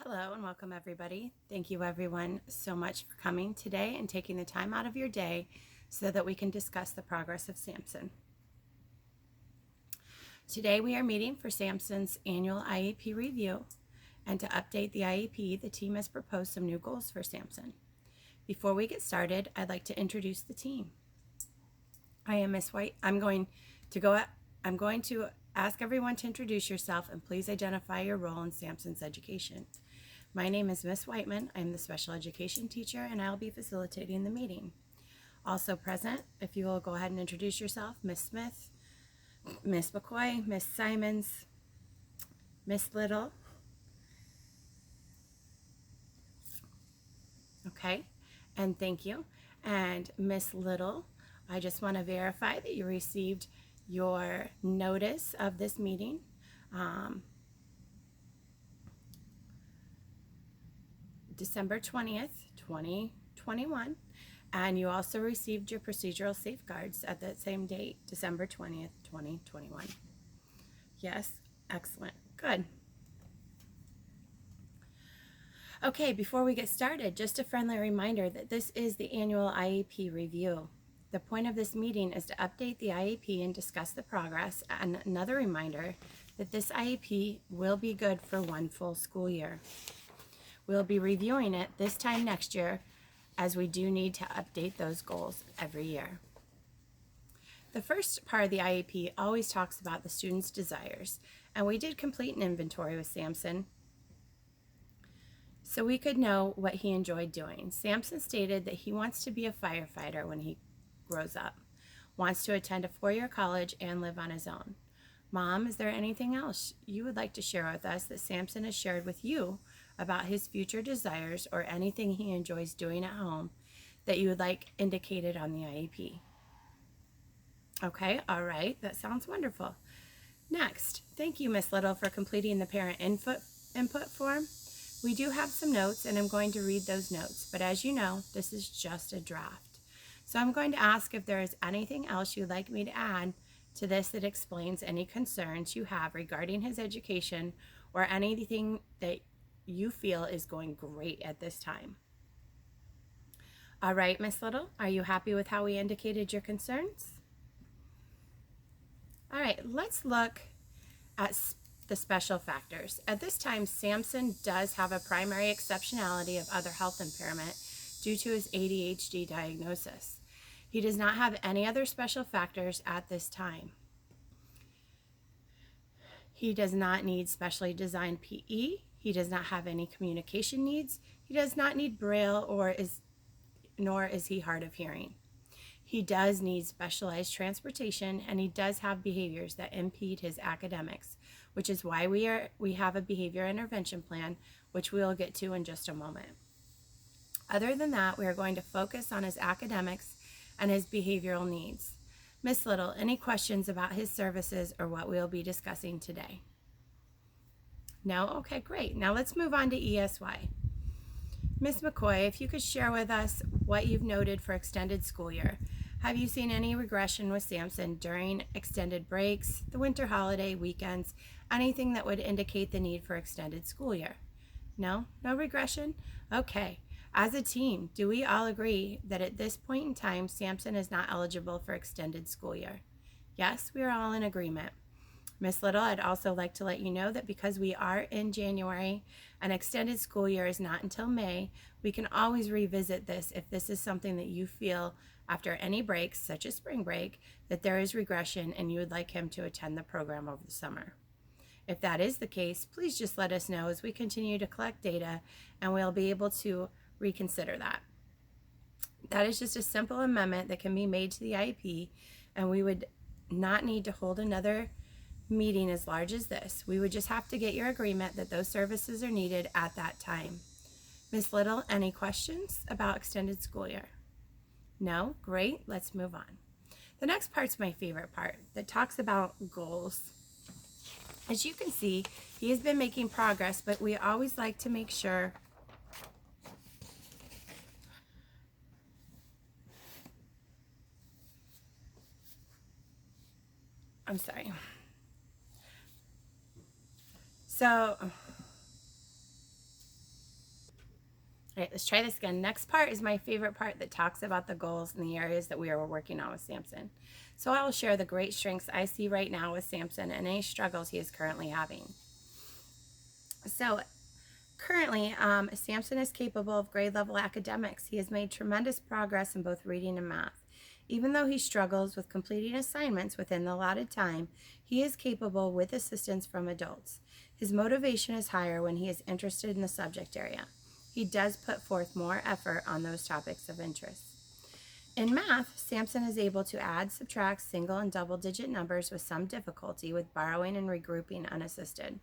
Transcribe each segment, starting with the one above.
Hello and welcome everybody. Thank you everyone so much for coming today and taking the time out of your day so that we can discuss the progress of Samson. Today we are meeting for Samson's annual IEP review, and to update the IEP, the team has proposed some new goals for Samson. Before we get started, I'd like to introduce the team. I am Miss White. I'm going to ask everyone to introduce yourself and please identify your role in Samson's education. My name is Miss Whiteman. I'm the special education teacher and I'll be facilitating the meeting. Also present, if you will go ahead and introduce yourself, Miss Smith, Miss McCoy, Miss Simons, Miss Little. Okay, and thank you. And Miss Little, I just want to verify that you received your notice of this meeting. December 20th, 2021, and you also received your procedural safeguards at that same date, December 20th, 2021. Yes, excellent, good. Okay, before we get started, just a friendly reminder that this is the annual IEP review. The point of this meeting is to update the IEP and discuss the progress, and another reminder that this IEP will be good for one full school year. We'll be reviewing it this time next year, as we do need to update those goals every year. The first part of the IEP always talks about the student's desires, and we did complete an inventory with Samson so we could know what he enjoyed doing. Samson stated that he wants to be a firefighter when he grows up, wants to attend a four-year college and live on his own. Mom, is there anything else you would like to share with us that Samson has shared with you about his future desires or anything he enjoys doing at home that you would like indicated on the IEP? Okay, all right, that sounds wonderful. Next, thank you, Miss Little, for completing the parent input form. We do have some notes, and I'm going to read those notes, but as you know, this is just a draft. So I'm going to ask if there is anything else you'd like me to add to this that explains any concerns you have regarding his education or anything that you feel is going great at this time. All right, Miss Little, are you happy with how we indicated your concerns? All right, let's look at the special factors. At this time, Samson does have a primary exceptionality of other health impairment due to his ADHD diagnosis. He does not have any other special factors at this time. He does not need specially designed PE. He does not have any communication needs. He does not need Braille nor is he hard of hearing. He does need specialized transportation, and he does have behaviors that impede his academics, which is why we have a behavior intervention plan, which we'll get to in just a moment. Other than that, we are going to focus on his academics and his behavioral needs. Miss Little, any questions about his services or what we'll be discussing today? No? Okay, great. Now let's move on to ESY. Miss McCoy, if you could share with us what you've noted for extended school year. Have you seen any regression with Samson during extended breaks, the winter holiday, weekends, anything that would indicate the need for extended school year? No? No regression? Okay. As a team, do we all agree that at this point in time, Samson is not eligible for extended school year? Yes, we are all in agreement. Miss Little, I'd also like to let you know that because we are in January and extended school year is not until May, we can always revisit this if this is something that you feel after any breaks, such as spring break, that there is regression and you would like him to attend the program over the summer. If that is the case, please just let us know as we continue to collect data and we'll be able to reconsider that. That is just a simple amendment that can be made to the IEP, and we would not need to hold another meeting as large as this. We would just have to get your agreement that those services are needed at that time. Ms. Little, any questions about extended school year? No? Great, let's move on. The next part's my favorite part that talks about goals. As you can see, he has been making progress, but we always like to make sure I'm sorry. So All right, let's try this again. Next part is my favorite part that talks about the goals and the areas that we are working on with Samson. So I will share the great strengths I see right now with Samson and any struggles he is currently having. So currently, Samson is capable of grade level academics. He has made tremendous progress in both reading and math. Even though he struggles with completing assignments within the allotted time, he is capable with assistance from adults. His motivation is higher when he is interested in the subject area. He does put forth more effort on those topics of interest. In math, Samson is able to add, subtract single and double digit numbers with some difficulty with borrowing and regrouping unassisted.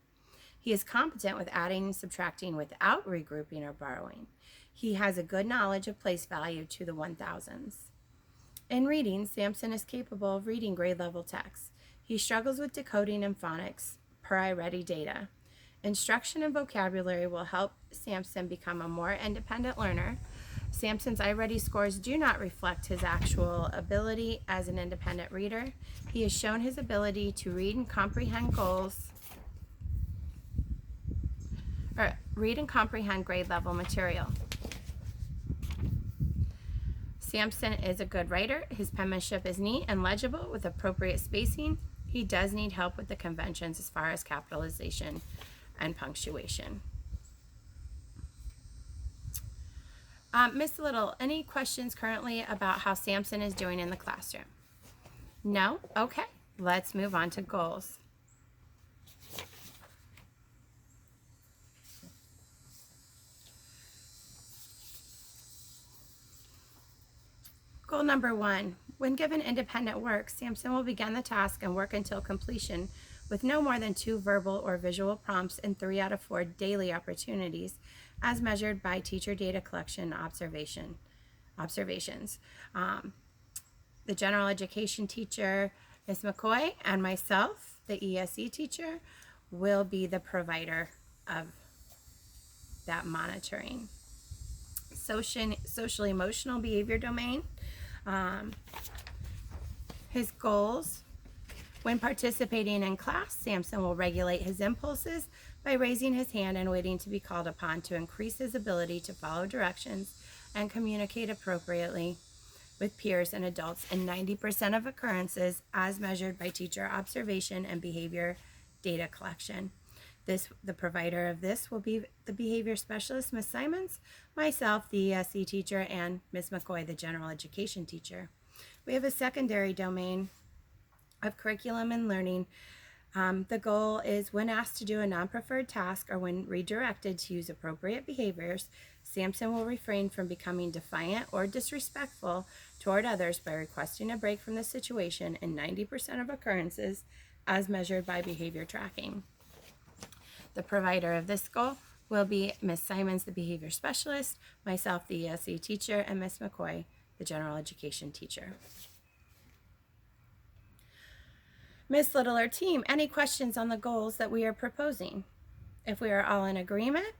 He is competent with adding and subtracting without regrouping or borrowing. He has a good knowledge of place value to the 1000s. In reading, Samson is capable of reading grade level text. He struggles with decoding and phonics per iReady data. Instruction and vocabulary will help Samson become a more independent learner. Samson's iReady scores do not reflect his actual ability as an independent reader. He has shown his ability to read and comprehend grade level material. Samson is a good writer. His penmanship is neat and legible with appropriate spacing. He does need help with the conventions as far as capitalization and punctuation. Miss Little, any questions currently about how Samson is doing in the classroom? No? Okay, let's move on to goals. Goal number 1. When given independent work, Samson will begin the task and work until completion with no more than 2 verbal or visual prompts and 3 out of 4 daily opportunities as measured by teacher data collection observations. The general education teacher, Ms. McCoy, and myself, the ESE teacher, will be the provider of that monitoring. Social emotional behavior domain. His goals. When participating in class, Samson will regulate his impulses by raising his hand and waiting to be called upon to increase his ability to follow directions and communicate appropriately with peers and adults in 90% of occurrences as measured by teacher observation and behavior data collection. The provider of this will be the behavior specialist, Ms. Simons, myself, the ESE teacher, and Ms. McCoy, the general education teacher. We have a secondary domain of curriculum and learning. The goal is when asked to do a non-preferred task or when redirected to use appropriate behaviors, Samson will refrain from becoming defiant or disrespectful toward others by requesting a break from the situation in 90% of occurrences as measured by behavior tracking. The provider of this goal will be Ms. Simons, the behavior specialist, myself, the ESE teacher, and Ms. McCoy, the general education teacher. Ms. Little or team, any questions on the goals that we are proposing? If we are all in agreement,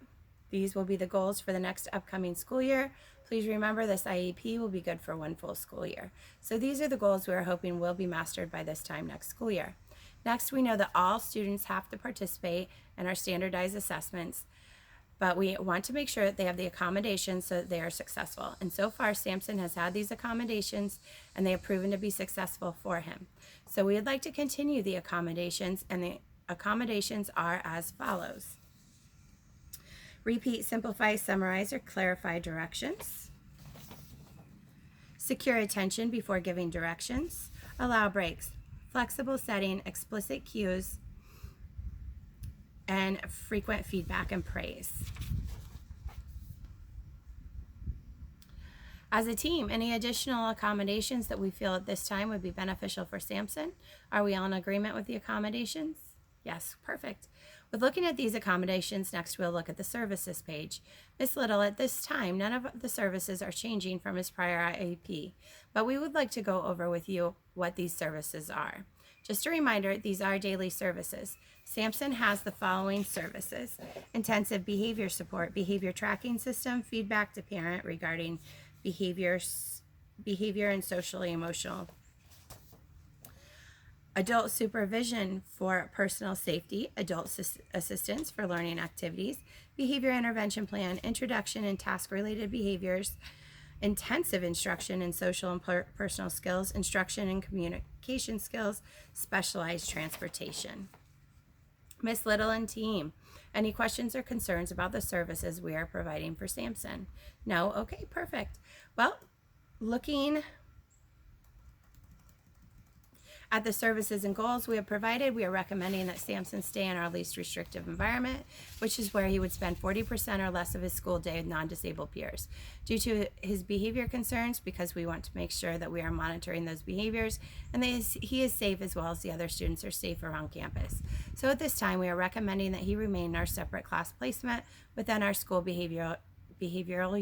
these will be the goals for the next upcoming school year. Please remember this IEP will be good for 1 full school year. So these are the goals we are hoping will be mastered by this time next school year. Next, we know that all students have to participate in our standardized assessments, but we want to make sure that they have the accommodations so that they are successful. And so far, Samson has had these accommodations, and they have proven to be successful for him. So we would like to continue the accommodations, and the accommodations are as follows. Repeat, simplify, summarize, or clarify directions. Secure attention before giving directions. Allow breaks. Flexible setting, explicit cues, and frequent feedback and praise. As a team, any additional accommodations that we feel at this time would be beneficial for Samson? Are we all in agreement with the accommodations? Yes, perfect. With looking at these accommodations, next we'll look at the services page. Ms. Little, at this time, none of the services are changing from his prior IEP, but we would like to go over with you what these services are. Just a reminder, these are daily services. Samson has the following services: intensive behavior support, behavior tracking system, feedback to parent regarding behavior and socially emotional. adult supervision for personal safety, adult assistance for learning activities, behavior intervention plan, introduction and task-related behaviors, intensive instruction in social and personal skills, instruction in communication skills, specialized transportation. Miss Little and team, any questions or concerns about the services we are providing for Samson? No? Okay, perfect. Well, looking at the services and goals we have provided, we are recommending that Samson stay in our least restrictive environment, which is where he would spend 40% or less of his school day with non-disabled peers. Due to his behavior concerns, because we want to make sure that we are monitoring those behaviors and that he is safe as well as the other students are safe around campus. So at this time, we are recommending that he remain in our separate class placement within our school behavioral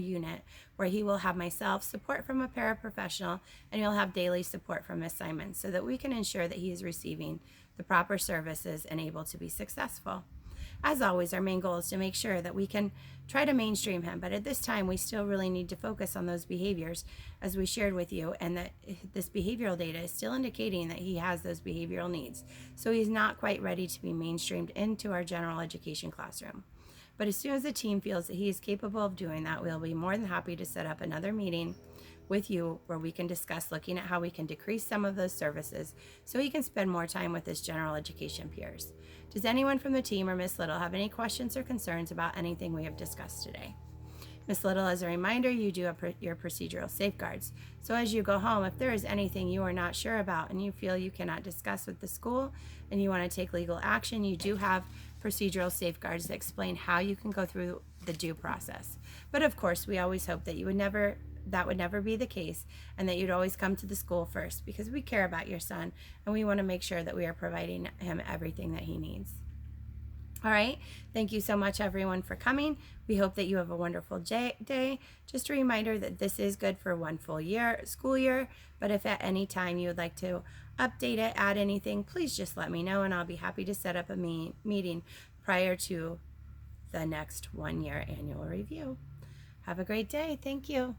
unit, where he will have myself, support from a paraprofessional, and he'll have daily support from Miss Simon, so that we can ensure that he is receiving the proper services and able to be successful. As always, our main goal is to make sure that we can try to mainstream him, but at this time we still really need to focus on those behaviors as we shared with you, and that this behavioral data is still indicating that he has those behavioral needs. So he's not quite ready to be mainstreamed into our general education classroom. But as soon as the team feels that he is capable of doing that, we'll be more than happy to set up another meeting with you where we can discuss looking at how we can decrease some of those services so he can spend more time with his general education peers. Does anyone from the team or Miss Little have any questions or concerns about anything we have discussed today? Miss Little, as a reminder, you do have your procedural safeguards. So as you go home, if there is anything you are not sure about and you feel you cannot discuss with the school and you want to take legal action, you do have procedural safeguards that explain how you can go through the due process. But of course, we always hope that that would never be the case, and that you'd always come to the school first, because we care about your son and we want to make sure that we are providing him everything that he needs. All right, thank you so much everyone for coming. We hope that you have a wonderful day. Just a reminder that this is good for one full school year, but if at any time you would like to update it, add anything, please just let me know and I'll be happy to set up a meeting prior to the next 1-year annual review. Have a great day. Thank you.